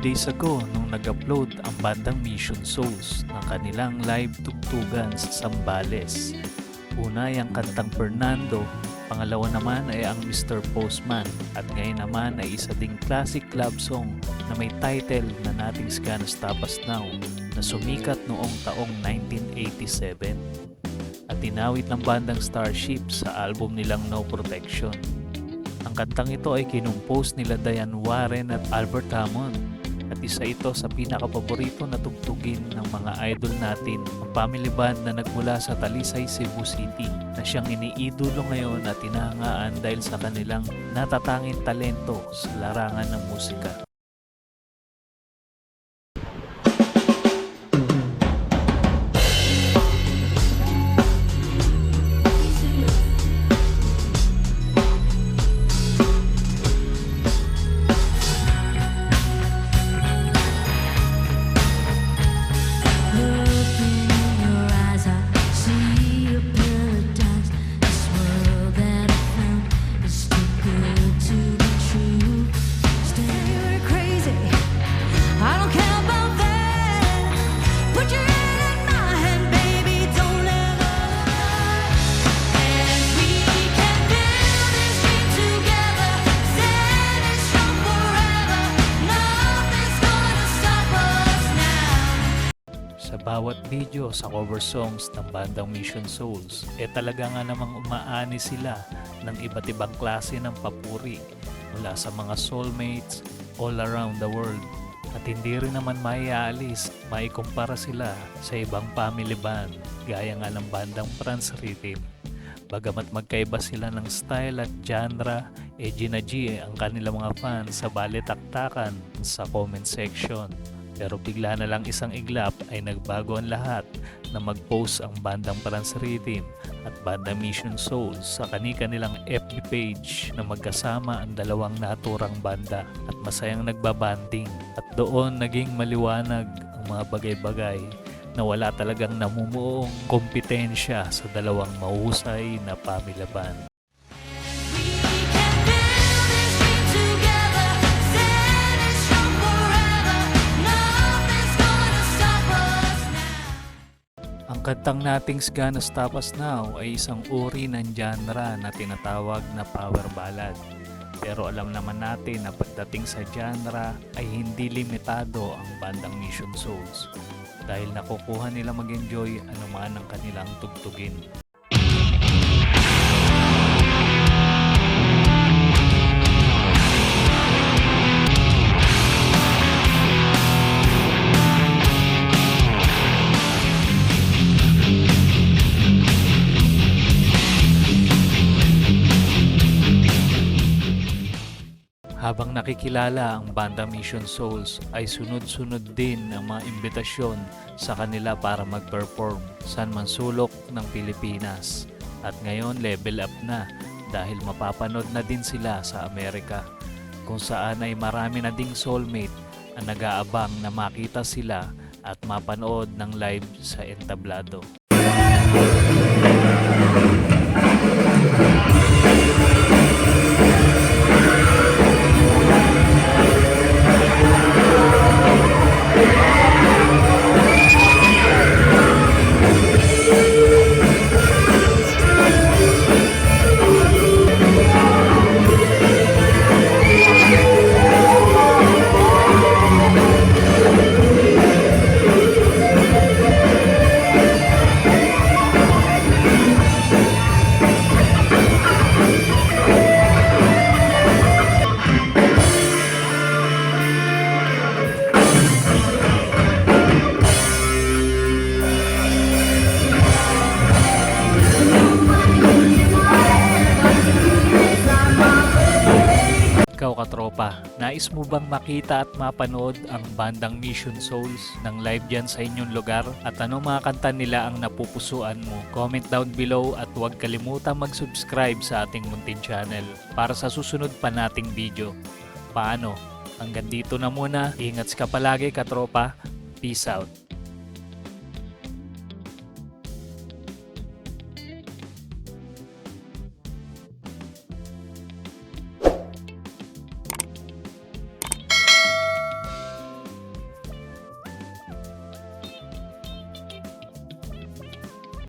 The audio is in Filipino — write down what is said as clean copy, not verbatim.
Days ago nung nag-upload ang bandang Mission Souls ng kanilang live tugtugan sa Zambales. Una ay ang kantang Fernando, pangalawa naman ay ang Mr. Postman, at ngayon naman ay isa ding classic love song na may title na Nothing's Gonna Stop Us Now na sumikat noong taong 1987 at tinawit ng bandang Starship sa album nilang No Protection. Ang kantang ito ay kinumpose nila Diane Warren at Albert Hammond. At isa ito sa pinakapaborito na tugtugin ng mga idol natin, ang family band na nagmula sa Talisay, Cebu City, na siyang iniidolo ngayon at tinahangaan dahil sa kanilang natatanging talento sa larangan ng musika. Sa bawat video sa cover songs ng bandang Mission Souls, talaga nga namang umaani sila ng iba't ibang klase ng papuri mula sa mga soulmates all around the world. At hindi rin naman maiaalis, maikumpara sila sa ibang family band gaya nga ng bandang France Rhythm. Bagamat magkaiba sila ng style at genre, ginagi ang kanilang mga fans sa balitaktakan sa comment section. Pero bigla na lang isang iglap ay nagbago ang lahat na mag-post ang bandang France Rhythm at bandang Mission Souls sa kani-kanilang FB page na magkasama ang dalawang naturang banda at masayang nagbabanding. At doon naging maliwanag ang mga bagay-bagay na wala talagang namumuong kompetensya sa dalawang mahusay na family band. Ang kantang Nothing's Gonna Stop Us Now ay isang uri ng genre na tinatawag na power ballad. Pero alam naman natin na pagdating sa genre ay hindi limitado ang bandang Mission Souls dahil nakukuha nila mag-enjoy anuman ang kanilang tugtugin. Habang nakikilala ang banda Mission Souls ay sunod-sunod din ang mga imbitasyon sa kanila para mag-perform saan man sulok ng Pilipinas. At ngayon level up na dahil mapapanood na din sila sa Amerika kung saan ay marami na ding soulmate ang nag-aabang na makita sila at mapanood ng live sa entablado. ikaw katropa, nais mo bang makita at mapanood ang bandang Mission Souls ng live dyan sa inyong lugar? At anong mga kanta nila ang napupusuan mo? Comment down below at huwag kalimutang mag-subscribe sa ating muntin channel para sa susunod pa nating video. Paano? Hanggang dito na muna. Ingat ka palagi katropa. Peace out.